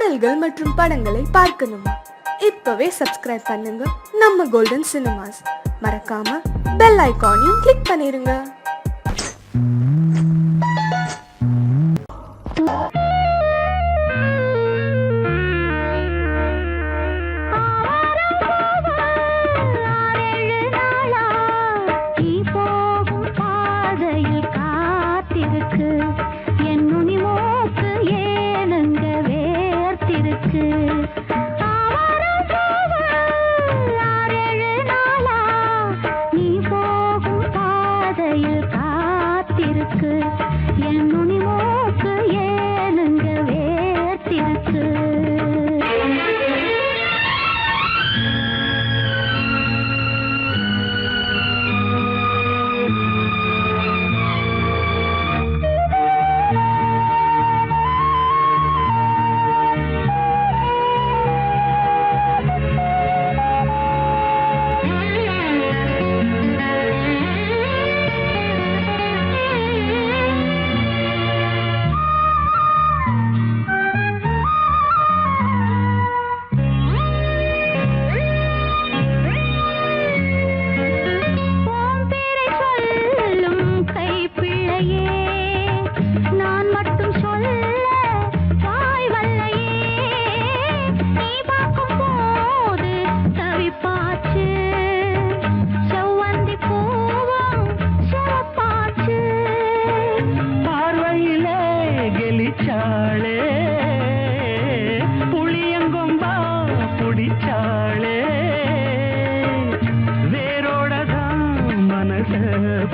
பாடல்கள் மற்றும் படங்களை பார்க்கணுமா? இப்பவே சப்ஸ்கிரைப் பண்ணுங்க நம்ம கோல்டன் சினிமாஸ். மறக்காம பெல் ஐகானையும் கிளிக் பண்ணிருங்க.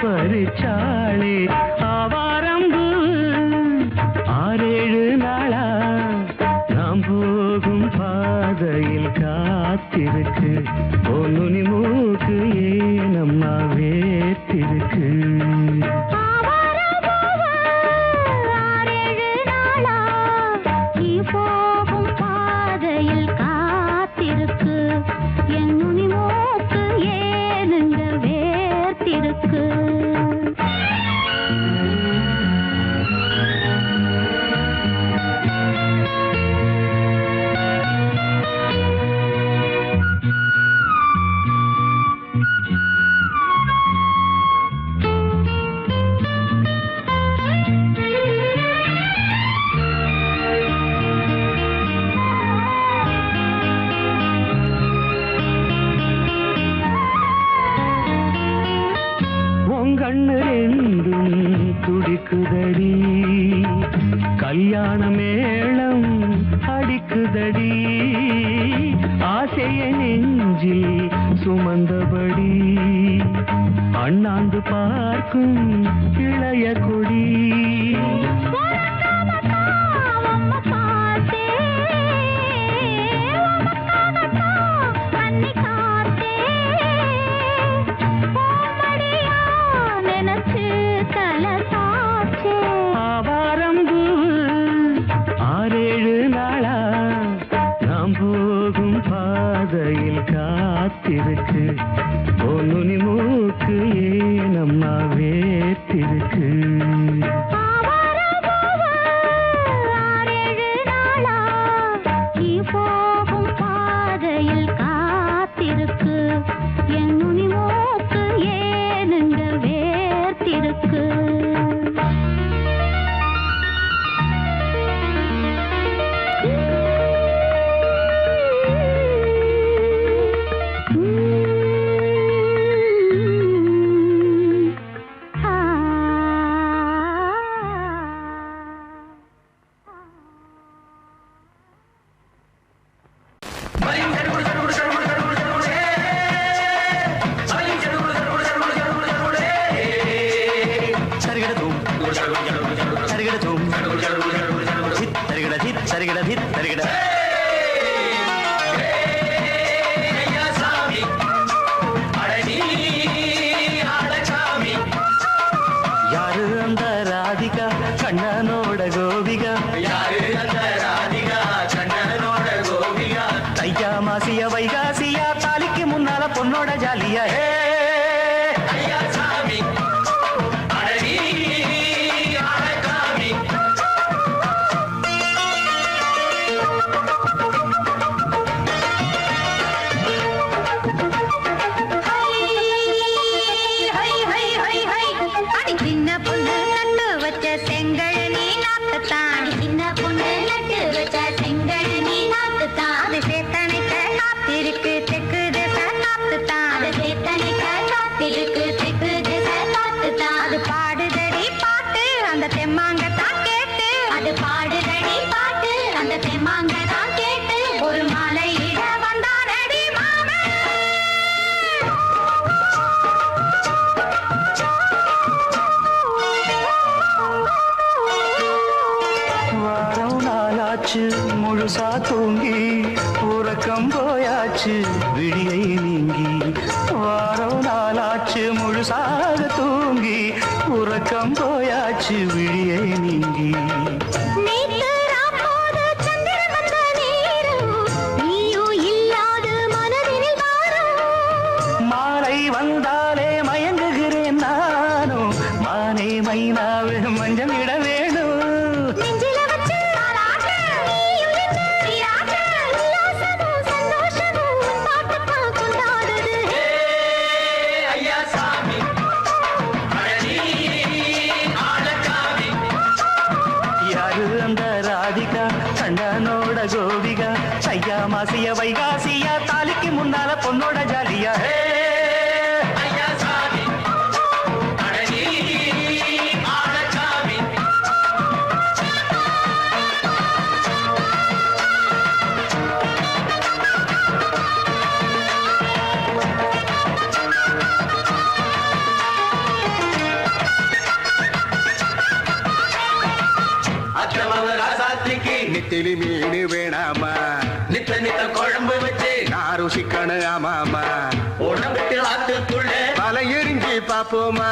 பரிச்சாளே ஆவாரம்பு 6-7 நாளா நாம் போகும் பாதையில் காத்திருக்கு. பொன்னுனி மூக்கு ஏனம்மா வேத்திருக்கு. கண்ணு ரெண்டும் துடிக்குதடி, கல்யாண மேளம் அடிக்குதடி. ஆசைய நெஞ்சில் சுமந்தபடி அண்ணாந்து பார்க்கும் இளைய கொடி. ஆவாரம்பு 6-7 நாளா நாம் போகும் பாதையில் காத்திருக்கு. பொன்னுனி மூக்கு ஏனம்மா வேத்திருக்கு. யாரு அந்த ராதிகா கண்ணனோட கோபிகா? தையா மாசிய வைகாசியா தாலிக்கு முன்னால பொண்ணோட ஜாலியா. முழுசா தூங்கி உறக்கம் போயாச்சு விழியை நீங்கி வாரம் நாளாச்சு முழுசாக தூங்கி உறக்கம் போயாச்சு விழியை நீங்கி மாலை வந்தாலே மயங்குகிறேன் நானும் மானே மைனாவே மஞ்சள் இட வேணும் கண்ணனோட கோபிகா ஐயா மாசிய வைகாசியா தாலிக்கு முன்னால பொண்ணோட ஜாலியா நித்திலி மீன் வேணாமா நித்த நித்த குழம்பு வச்சு நான் ருசிக்கணும் ஆமாமா உடம்புக்கு ஆத்துக்குள்ள பல எரிஞ்சு பாப்போமா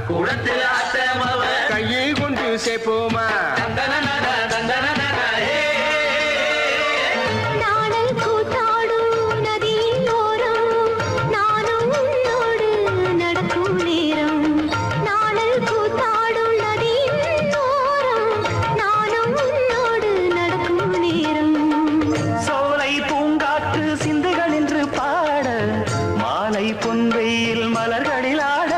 குடத்துல ஆத்தமாவ கையை கொண்டு சேர்ப்போமா பொன்வெயில் மலர்களில் ஆட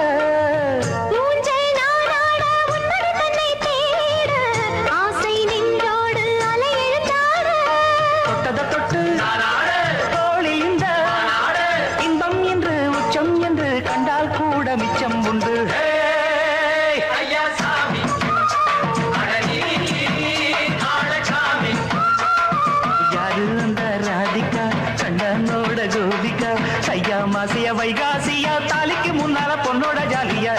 தொட்டத தொட்டு தோழி இந்த இன்பம் என்று உச்சம் என்று கண்டால் கூட மிச்சம் உண்டு யாரு அந்த ராதிகா கண்ணனோட கோபிகா ஐயா மாசிய வைகாசியா தாலிக்கு முன்னால பொண்ணோட ஜாலியா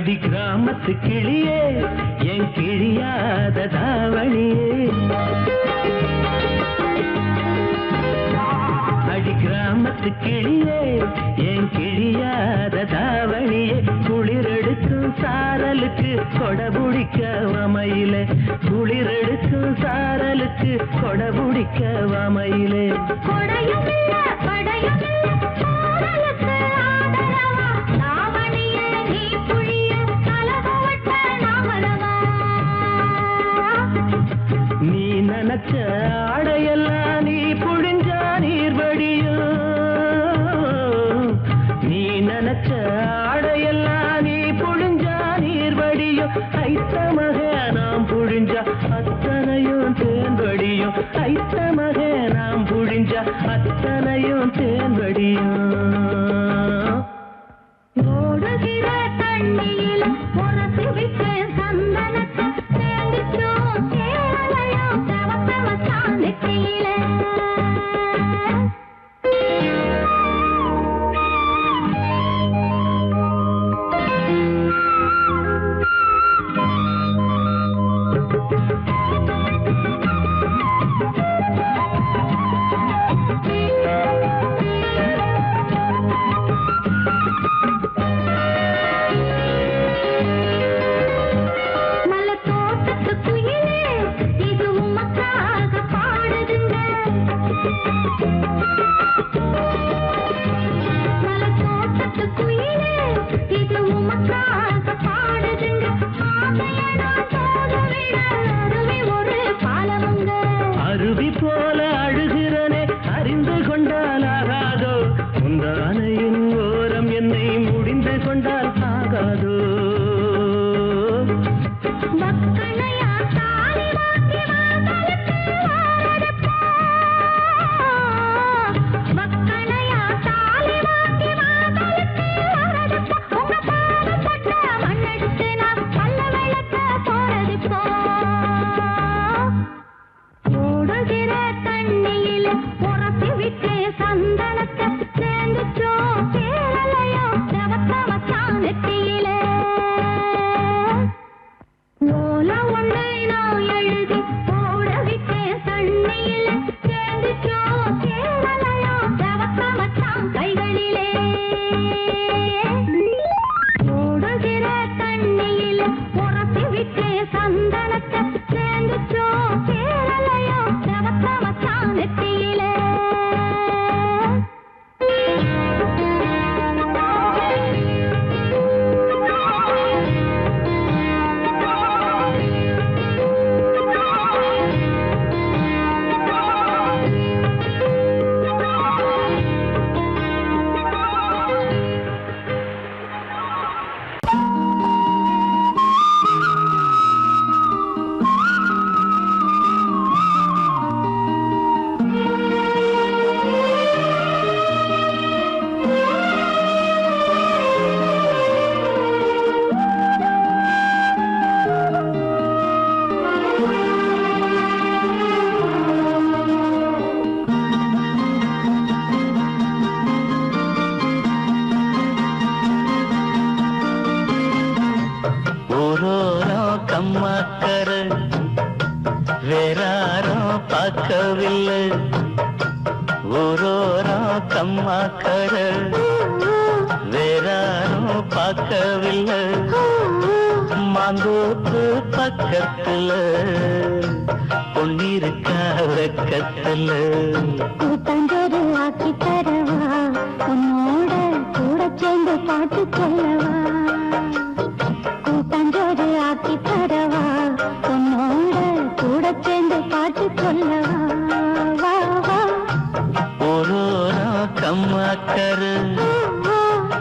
அடி கிராமத்து கிளியே என் கிழியாத தாவணியே அடி கிராமத்து கிளியே என் கிழியாத தாவணியே குளிரெடுக்கும் சாரலுக்கு கொடபுடிக்க வமையிலே குளிரெடுக்கும் சாரலுக்கு கொடபுடிக்க வமையிலே நீ நினைச்ச ஆடையெல்லாம் நீ புழிஞ்சா நீர் வடியும் நீ நினைச்ச ஆடையெல்லாம் நீ புழிஞ்சா நீர் வடியும் ஐத்தமக நாம் புழிஞ்சா அத்தனையும் தேன் வடியும் ஐத்தமக நாம் புழிஞ்சா அத்தனையும் தேன் வடியும் ஓடுகிற தண்ணியில உரசி விட்டு சந்தனத்தை சேர்ந்துச்சோம் சேலையும் தவத்தவத்தான் நெத்தியில அருவி போல அழுகிறனே அறிந்து கொண்டால் ஆகாதோ உந்தானையின் ஓரம் என்னை முடிந்து கொண்டால் ஆகாதோ சந்தனத்தை சேர்ந்துச்சோம் சேலையும் தவத்தவத்தான் நெத்தியிலே ஓல ஒன்றை நான் எழுதி போட விட்டேன் தண்ணியில சேர்ந்துச்சோம் சேலையும் தவத்தவத்தான் கைகளிலே ஓடுகிற தண்ணியில உரசி விட்டேன் சந்தனத்தை சேர்ந்துச்சோம் சேலையும் தவத்தவத்தான் நெத்தியிலே கம்மாக்கர வேறாரும் பார்க்கவில்லை ஊரோரம் கம்மாக்கர வேறாரும் பார்க்கவில்லை மாந்தோப்பு பக்கத்துல பொன்னிருக்க வெக்கத்துல கூட்டஞ்சோறு ஆக்கி தரவா உன்னோட கூட சேர்ந்து பாட்டு சொல்லவா கூட்டஞ்சோறு ஆக்கி தரவா உன்னோட கூட சேர்ந்து பாட்டு சொல்லவா வா வா ஊரோரம் கம்மாக்கர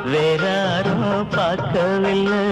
வேறாரும் பார்க்கவில்லை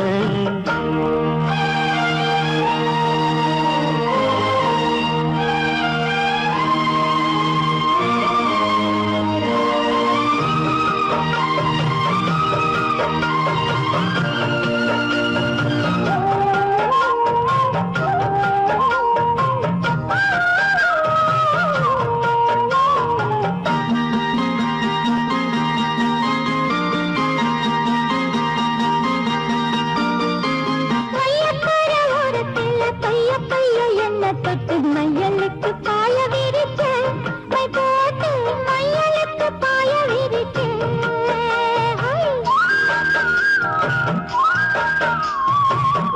விரிச்சே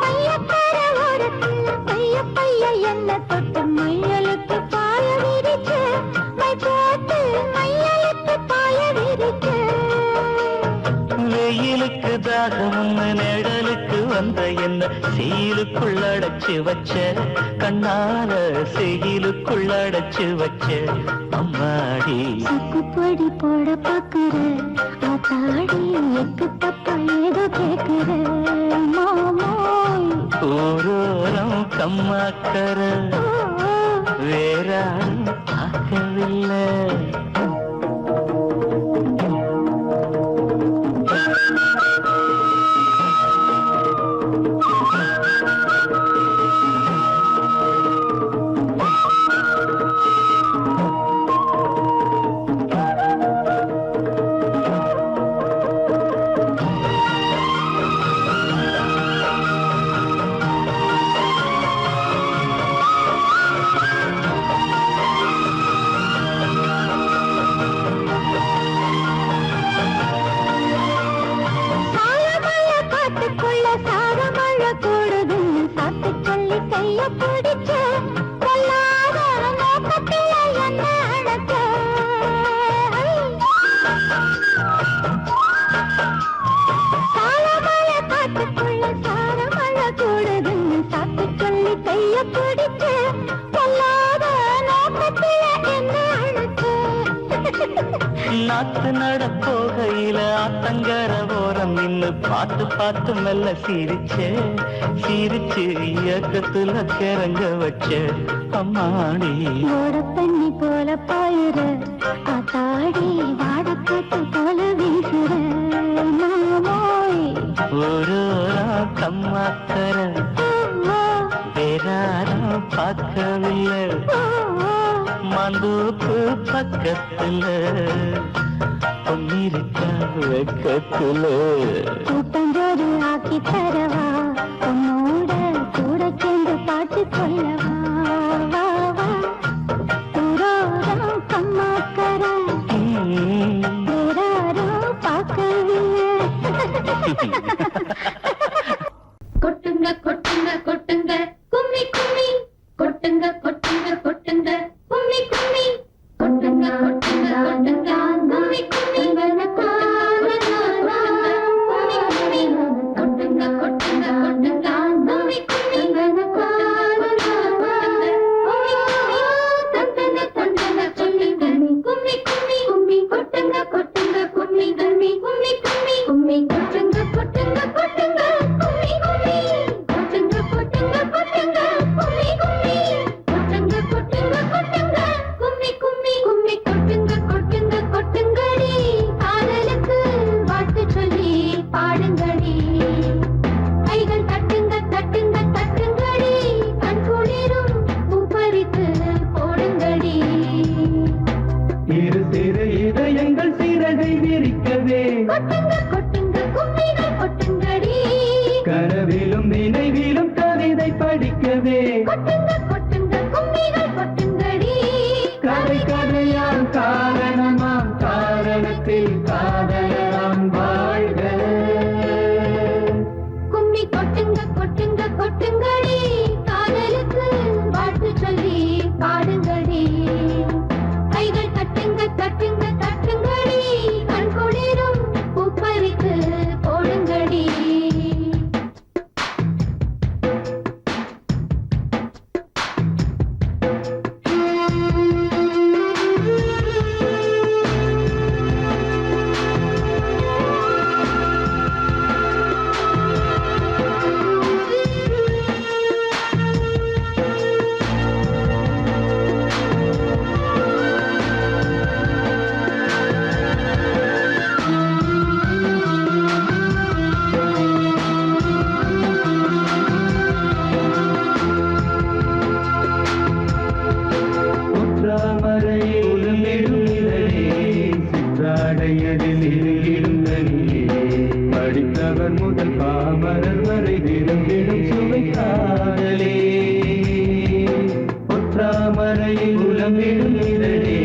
மையக்கார ஓரத்துல பைய பைய என்ன தொட்டு மையலுக்கு பாய விரிச்சே மை போட்டு மையலுக்கு பாய விரிச்சே வெயிலுக்கு தாகம் நிழலுக்கு வந்த என்ன செயலுக்குள் அடைச்சு வச்ச கண்ணால செயலுக்குள் அடைச்சு வச்ச அம்மாடி சுக்குப்பொடி போட பாக்குற ஆத்தாடி எக்கு தப்பா ஏதோ கேக்குற மாமோய் ஓரோரம் கம்மாக்கர வேறாரும் பார்க்கவில்லை சாயமழை காட்டுக்குள்ள சாரமழை கூடுதுன்னு சாத்து சொல்லி கைய பிடிச்ச கொல்லாத நோக்கத்தில என்ன அழைச்ச சாயமழை காட்டுக்குள்ள சாரமழை கூடுதுன்னு சாத்து சொல்லி கைய பிடிச்ச கொல்லாத நோக்கத்தில என்ன அழைச்ச நாத்து நட போகையில ஆத்தங்கர ஓரம் நின்னு பார்த்து பார்த்து மெல்ல சிரிச்சே சிரிச்சு இயக்கத்துல கிறங்க வச்ச அம்மாடி ஓட தண்ணி போல பாயுற ஆத்தாடி வாடக்காத்து போல வீசுற மாமோய் ஒரு கம்மாக்கர வேறாரும் பார்க்கவில்லை மந்தூப்பு பக்கத்துல பொன்னிருக்கா வெக்கத்துல கூட்டஞ்சோறு ஆக்கி தரவா உன்னோட கூட சேர்ந்து பாட்டு சொல்லவா வா வா ஊரோரம் கம்மாக்கர வேறாரும் பார்க்கவில்லை கொட்டுங்க கொட்டுங்க கொட்டுங்க கும்மி கும்மி கொட்டுங்க கொட்டுங்க கொட்டுங்க கும்மி கும்மி கொட்டுங்க கொட்டுங்க கொட்டுங்க கும்மி கும்மி கொட்டுங்க கொட்டுங்க கொட்டுங்க கும்மி கும்மி தந்தன தந்தன சொல்லி கும்மி கும்மி கும்மி கொட்டுங்க கொட்டுங்க கும்மி கும்மி கும்மி கும்மி கும்மி கொட்டுங்க கொட்டுங்க கொட்டுங்க கும்மி கும்மி கொட்டுங்க கொட்டுங்க கொட்டுங்க கும்மி கும்மி கொட்டுங்க கொட்டுங்க கொட்டுங்க கும்மி கும்மி கும்மி கொட்டுங்க கொட்டுங்க கொட்டுங்கடி காதலுக்கு வாழ்த்து சொல்லி பாடுங்கடி கைகள் தட்டுங்க தட்டுங்க தட்டுங்கடி கண் குளிரும் பூப்பறித்து போடுங்கடி இரு சிறு இதயங்கள் சிறகை விரிக்கவே கொட்டுங்க கொட்டுங்க கும்மிகள் கொட்டுங்கடி கனவிலும் நினைவிலும் கவிதை படிக்கவே கொட்டுங்க கொட்டுங்க கும்மிகள் கொட்டுங்கடி கதை கதையாம் காரணமாம் காரணத்தில் காதலாம் வாழ்க கும்மி கொட்டுங்க கொட்டுங்க கொட்டுங்கடி காதலுக்கு வாழ்த்து சொல்லி பாடுங்கடி கைகள் தட்டுங்க தட்டுங்க தட்டுங்கடி கண் குளிரும் பூப்பறித்து போடுங்கடி படித்தவர் முதல் பாமரர் வரை விரும்பிடும் சுவை காதலே ஒற்றாமரையில் உலம்பிடும் இதழே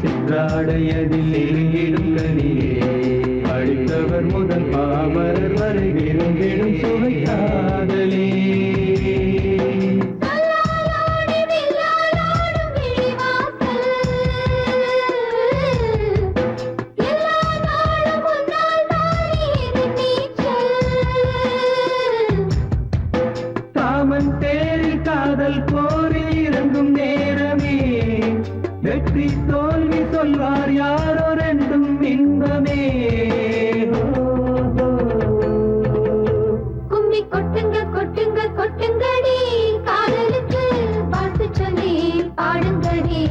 சிற்றாடையதில் நெருங்கிடும் கனி அமரர் வரை விரும்பிடும் சுவை காதலே. கல்லாலோடு வில்லாலோடும் விழிவாசல். எல்லா நாளும் உன்னால் தானே இது நீச்சல். காமன் தேரில் காதல் போரில் இறங்கும் நேரமே, வெற்றி தோல்வி சொல்வார் யாரோ ரெண்டும் இன்பமே. கும்மி கொட்டுங்க கொட்டுங்க கொட்டுங்கடி, காதலுக்கு பாட்டு சொல்லி பாடுங்கடி.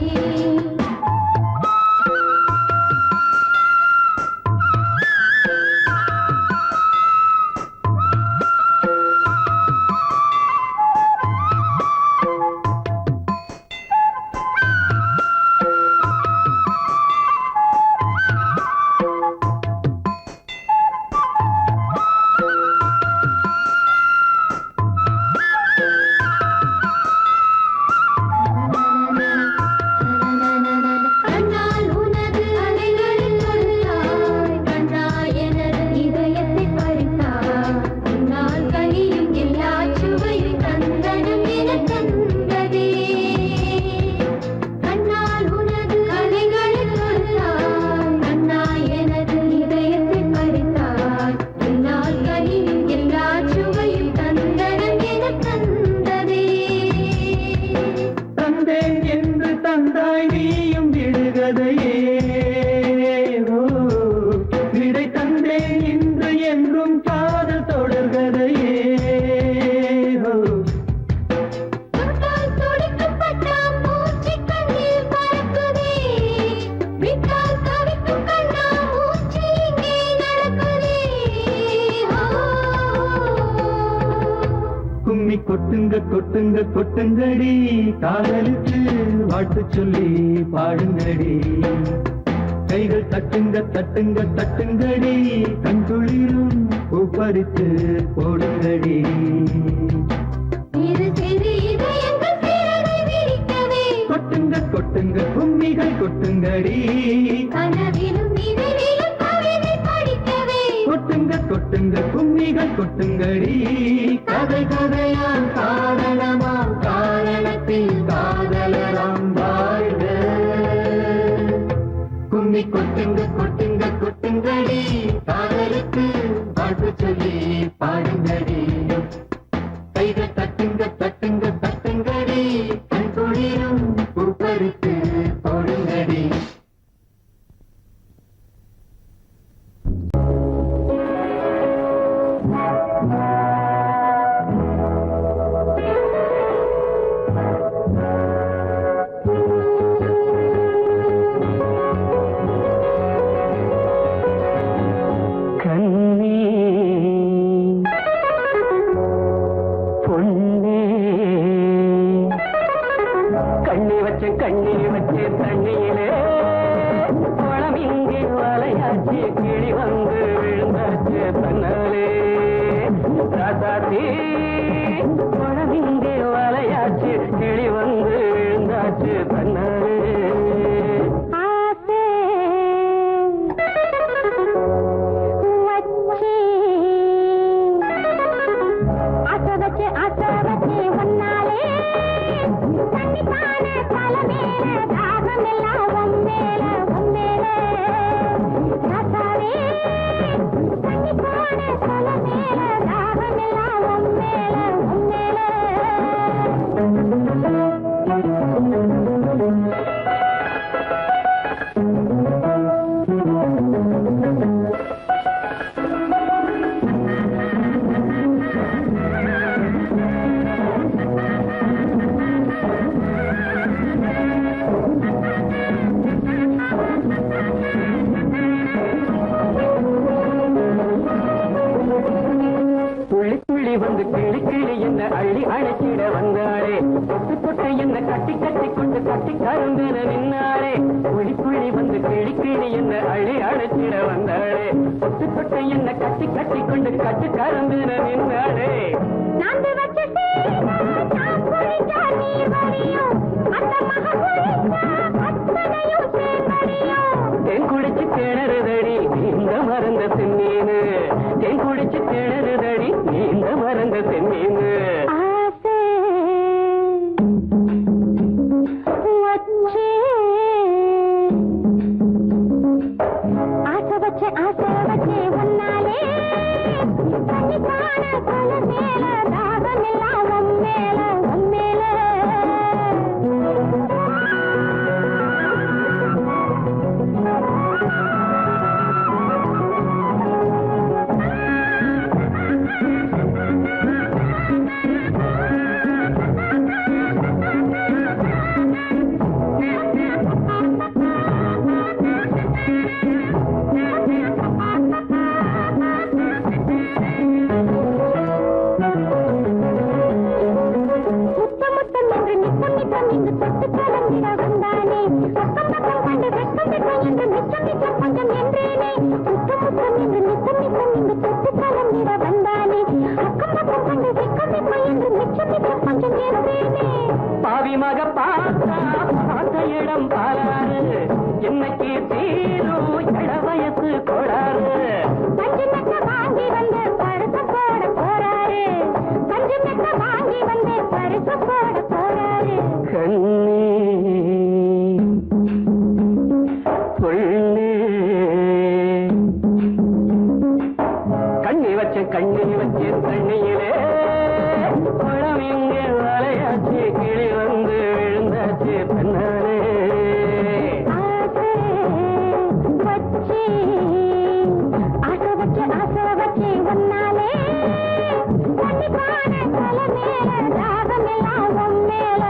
கண்ணால் உனது அலைகளில் தொடுத்தாய், கண்ணாய் எனது இதயத்தை பறித்தாய். உன்னால் கனியும் எல்லா சுவையும் தந்தனம் என தந்ததே. கண்ணால் உனது அலைகளில் தொடுத்தாய், கண்ணாய் எனது இதயத்தை பறித்தாய். உன்னால் கனியும் எல்லா சுவையும் தந்தனம் என தந்ததே. தந்தேன் என்று தந்தாய் நீயும் விடுகதையே. விடை தந்தேன் இன்று என்றும் காதல் தொடர்கதையே. தொட்டால் துடிக்கப்பட்ட மூச்சு கண்ணில் பறக்குதே. விட்டால் தவிக்கும் கண்ணா மூச்சு இங்கே நடக்குதே. கும்மி கொட்டுங்க கொட்டுங்க கொட்டுங்கடி, காதலுக்கு வாழ்த்து சொல்லி பாடுங்கடி. கைகள் தட்டுங்க தட்டுங்க தட்டுங்கடி, கண் குளிரும் பூப்பறித்து போடுங்கடி. இரு சிறு இதயங்கள் சிறகை விரிக்கவே, கொட்டுங்க கொட்டுங்க கும்மிகள் கொட்டுங்கடி. கனவிலும் நினைவிலும் கவிதை படிக்கவே. கொட்டுங்க கொட்டுங்க கும்மிகள் கொட்டுங்கடி. கதை கதையாம் காரணமாம் காரணத்தில் காதலராம் வாழ்க. கும்மி கொட்டுங்க கொட்டுங்க கொட்டுங்கடி, காதலுக்கு வாழ்த்து சொல்லி பாடுங்கடி. கைகள் தட்டுங்க தட்டுங்க தட்டுங்கடி, கண் குளிரும் பூப்பறித்து போடுங்கடி. கண்ணே பொன்னே, கண்ணி வச்சு தண்ணியிலே குளம் இங்கே வலையாச்சு, கிளி வந்து விழுந்தாச்சு தன்னாலே. ராசாத்தி குளம் இங்கே வலையாச்சு, கிளி வந்து விழுந்தாச்சு தன்னாலே. ஆசை வச்சி ஆசை வச்சு ஒன்னாலே தண்ணிப்பான தலைமேல தாகம் எல்லாம் உம்மேல ராசாவே. தண்ணிப்பான தலைமேல தாகம் எல்லாம் உம்மேல துள்ளி துள்ளி வந்து கிளி கிளி என்ன அள்ளி அழைச்சிட வந்தாளே. தொட்டு தொட்டு என்ன கட்டி கட்டி கொண்டு கட்டி கருந்தின நின்னாளே. துள்ளி துள்ளி வந்து கிளி கிளி என்ன அள்ளி அழைச்சிட வந்தாளே. தொட்டு தொட்டு என்ன கட்டி கட்டி கொண்டு கட்டி கருந்தின நின்னாளே. நாந்து வச்ச நான் குளிச்சா நீர் வழியும் அந்த மக குளிச்சா அத்தனையும் சேர்வழியும். தென் குடிச்சு கிணறுதடி இந்த மருந்த சின்னீனு. தென் குடிச்சு திணறுதடி நீந்த மறந்த செம்மீன் ஆசை வச்சே ஆசை வச்சே ஒன்னாலே கண்டிப்பான பல மேல தாகம் எல்லாம் உம்மேல பாவி மக பார்த்த இடம் பாராரு என்னைக்கு தீரும் இள வயசு கோடாரு வாங்கி வந்து பரிசு போட போறாரு பஞ்சு மெத்த வாங்கி வந்து பரிசு போட போறாரு கண்ணி வச்சேன் தண்ணியிலே பழம் எங்கே வலையாச்சு கிளி வந்து விழுந்தாச்சு தன்னாலே ஆசை வச்சு ஒன்னாலே கண்டிப்பான தலை மேல தாகம் எல்லாம் உம்மேல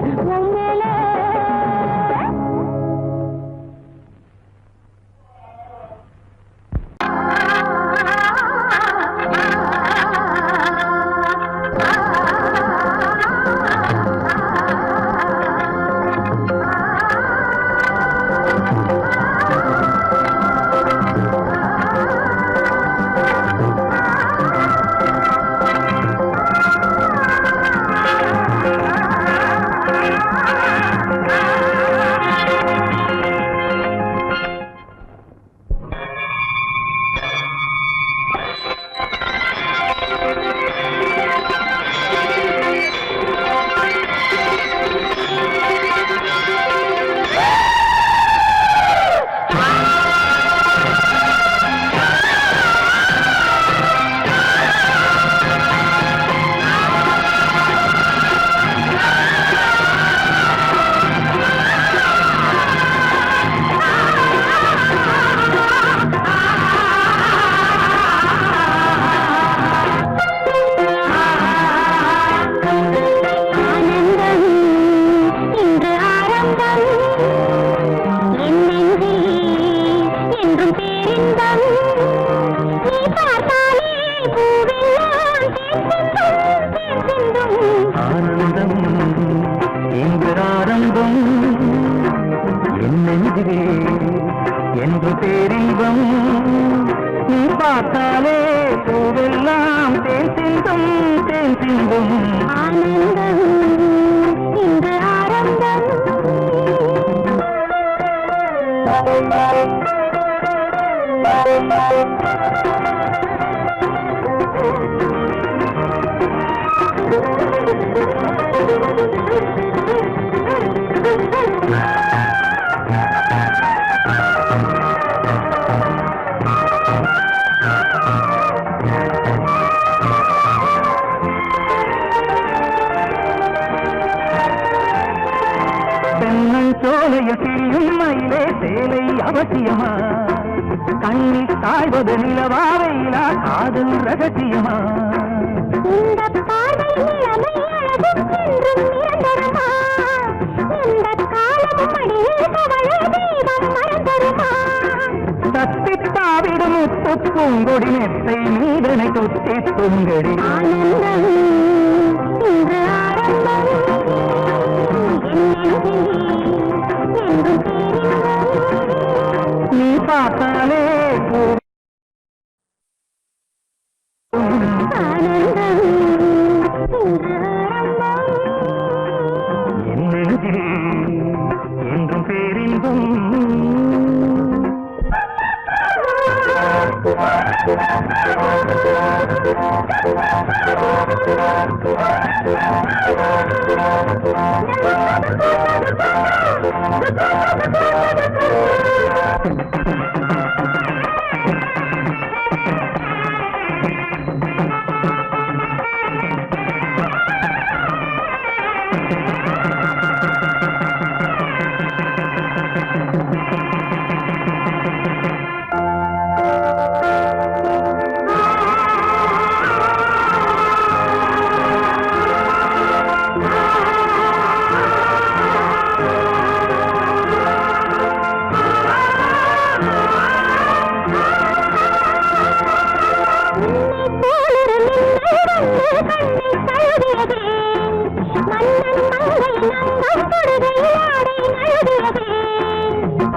என்று பேரின்பம் நீ பார்த்தாலே பூவெல்லாம் தேன் சிந்தும் ஆனந்தம் இன்று ஆரம்பம் சோலையில் திரியும் மயிலே சேலை அவசியமா கண்ணில் தாழ்வது நிலவாவையிலா காதல் ரகசியமா இந்த பாதை நிலைமை அழகும் என்றும் நிரந்தரமா இந்த காலமும் அடியில் கவலை தெய்வம் மறந்தருமா தத்தித்தாவிடும் முத்து பூங்கொடி நெத்தை நீதனை தொத்தி துங்கடி ஆனந்தம் இன்று ஆரம்பம் நீ பார்த்தாலே ஆனந்தம் இன்று ஆரம்பம் என்னெழுதில் என்றும் பேரின்பம்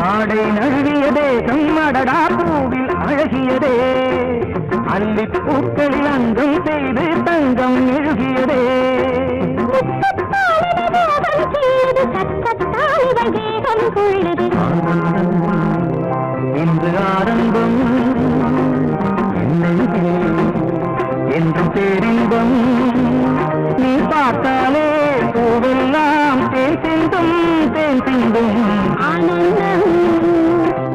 ஆடை நழுவியதே கம்மடடா பூவில் அழகியதே அள்ளி பூக்களில் அங்கம் செய்து தங்கம் எழுகியதே இன்று ஆரம்பம் என்றும் பேரின்பம் நீ பார்த்தாலே பூவெல்லாம் தேன் சிந்தும் தேன் சிந்தும் ஆனந்தம்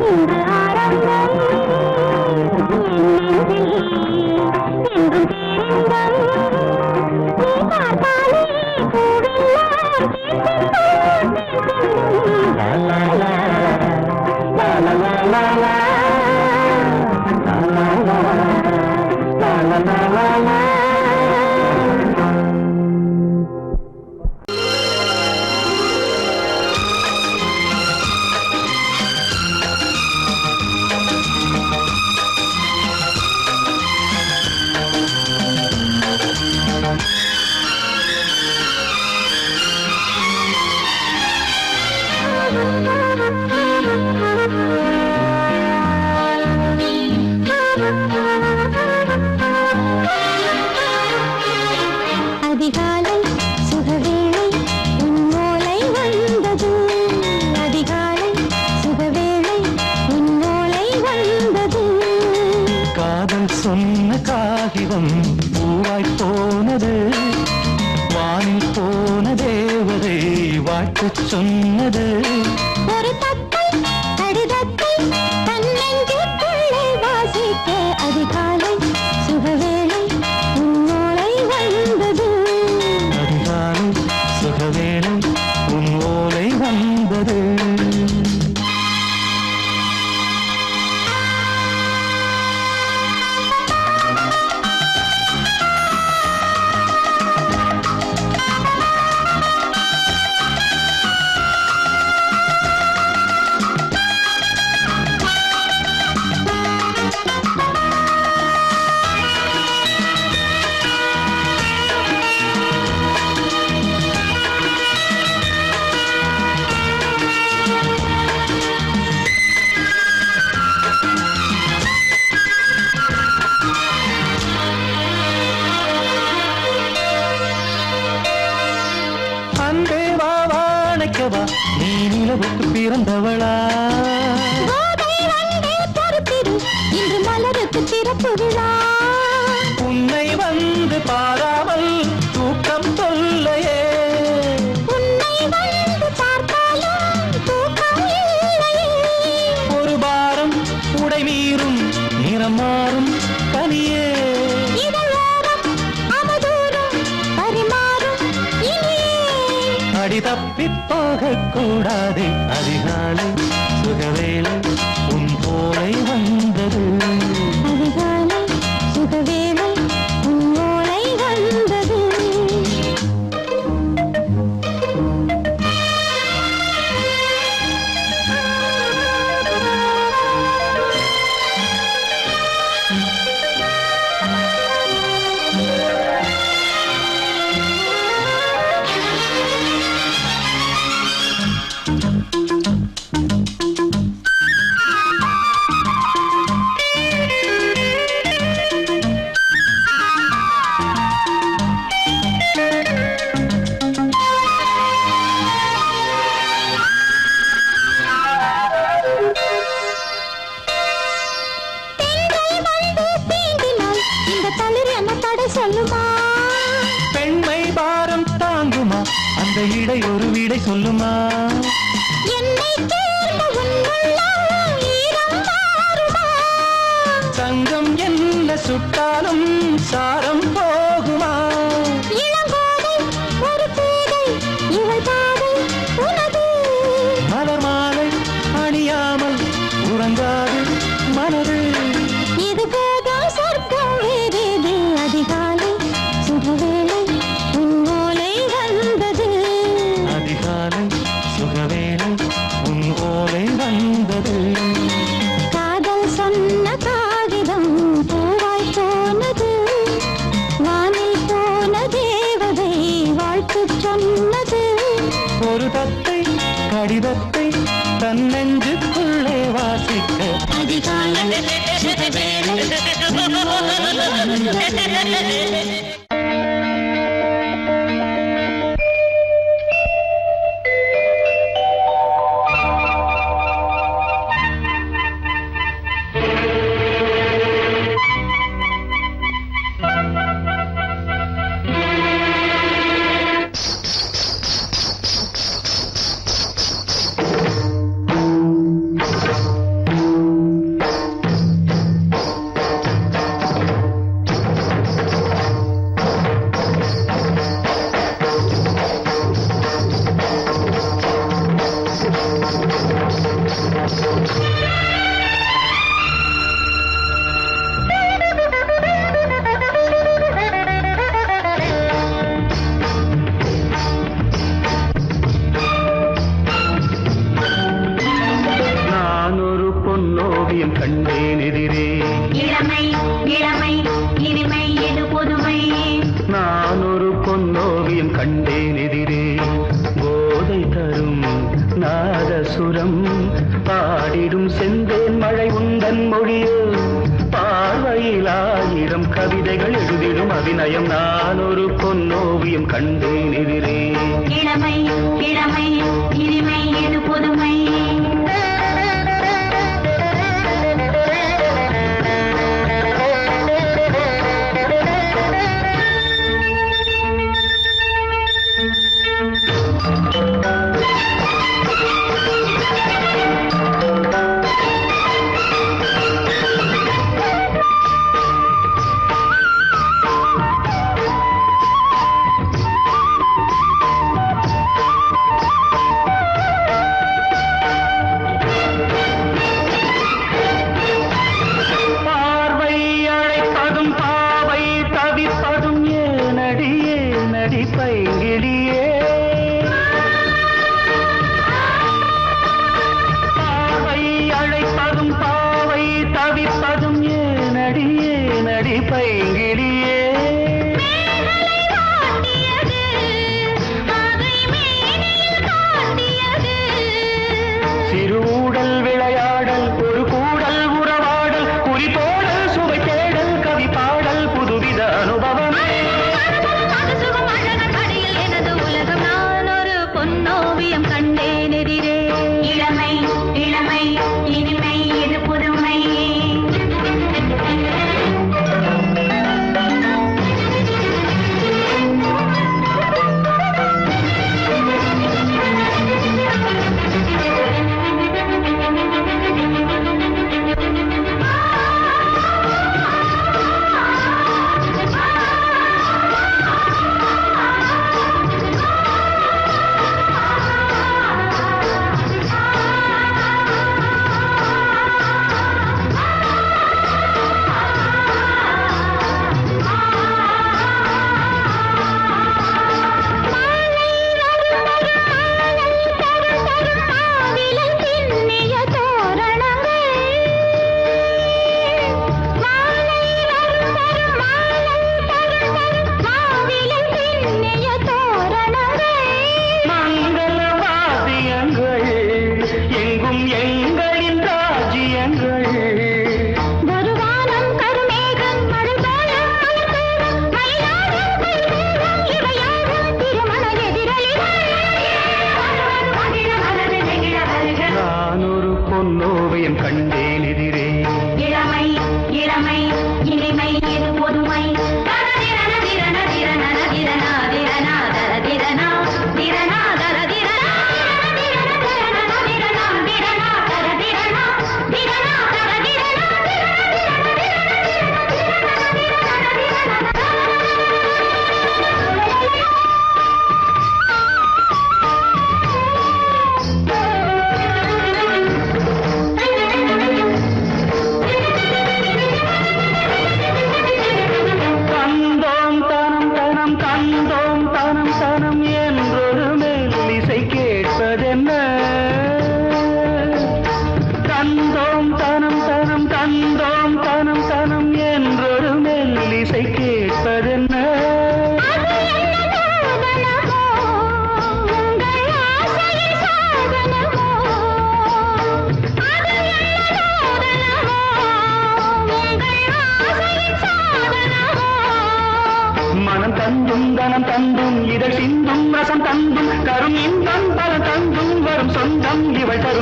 இன்று ஆரம்பம் என்றும் பேரின்பம் நீ பார்த்தாலே பூவெல்லாம் தேன் சிந்தும் லா லா லா லா லா லா லா லா la la la la அதிகாலை சுகவேளை உன்னோலை வந்தது அதிகாலை சுகவேளை உன்னோலை வந்தது காதல் சொன்ன காகிதம் பூவாய் போனது வானில் போன தேவதை வாழ்த்து சொன்னது ஒரு தத்தை கடிதத்தை தன்னெஞ்சுக்குள்ளே வாசிக்க அதிகாலை சுகவேளை உன்னோலை வந்தது அதிகாலை சுகவேளை உன் ஓலை வந்தது அன்பே வா வாழைக்கவா நீ நிலவுக்கு பிறந்தவளா கோதை வந்தே பொறுப்பிரு இன்று மலருக்கு திறப்பு விழா உன்னை வந்து பாராமல் தூக்கம் சொல்லையே உன்னை வந்து பார்த்தாலும் தூக்கம் இல்லையே ஒரு பாரம் உடை மீறும் நிறம் மாறும் பனியே இதழோரம் அமுதூரம் பரிமாறும் இனியே அடி தப்பிப் போகக் கூடாது அதிகாலை சுகவேளை உன் போலை வந்தது அதிகாலை சுகவேளை உன்னோலை வந்தது இசையிடை ஒரு வீடை சொல்லுமா என்னை கேட்ட உன்னுள்ளம் ஈரம் மாறுமா? தங்கம் என்ன சுட்டாலும் சாரம் போகுமா இளங்கோதை ஒரு பேதை இவள் பாதை உனது. மலர் மாலை அணியாமல் உறங்காது மனது இது போதும் சொர்க்கம் வேறேது. அதிகாலை சுகவேளை உன்னோலை வந்தது. அதிகாலை சுகவேளை உன் ஓலை வந்தது காதல் சொன்ன காகிதம் பூவாய் போனது. வானில் போன தேவதை வாழ்த்து சொன்னது. ஒரு தத்தை கடிதத்தை தன் நெஞ்சுக்குள்ளே வாசிக்க அதிகாலை சுகவேளை உன்னோலை வந்தது. நான் ஒரு பொன்னோவியம் கண்டேன் எதிரே இளமை இளமை இனிமை இது புதுமை நான் ஒரு பொன்னோவியம் கண்டேன் எதிரே போதை தரும் நாதசுரம் பாடிடும் செந்தேன் மழை உந்தன் மொழியோ பார்வையில் 1000 கவிதைகள் எழுதிடும் அபிநயம் நான் ஒரு பொன்னோவியம் கண்டேன் எதிரே இளமை இளமை இனிமை இது புதுமை பார்வை அழைப்பதும் பாவை தவிப்பதும் ஏனடியே நடி பைங்கிடியே பார்வை அழைப்பதும் பாவை தவிப்பதும் ஏனடியே நடி பைங்கிடியே சிறுஊடல் விளையாடல் ஒரு கூடல் உறவாடல் குறிப்போடல் சுவை தேடல் கவி பாடல் புதுவித அனுபவமே எனது உலகம் நான் ஒரு பொன்னோவியம் கண்டேன் எதிரே இளமை இளமை இனிமை இது புதுமை திறனா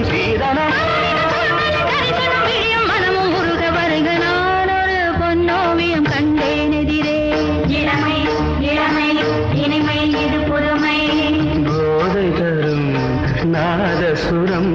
சீதனம் தரிசனம் விழியும் மனமும் உருக வருக நான் ஒரு பொன்னோவியம் கண்டேன் எதிரே இளமை இளமை இனிமை இது புதுமை போதை தரும் நாதசுரம்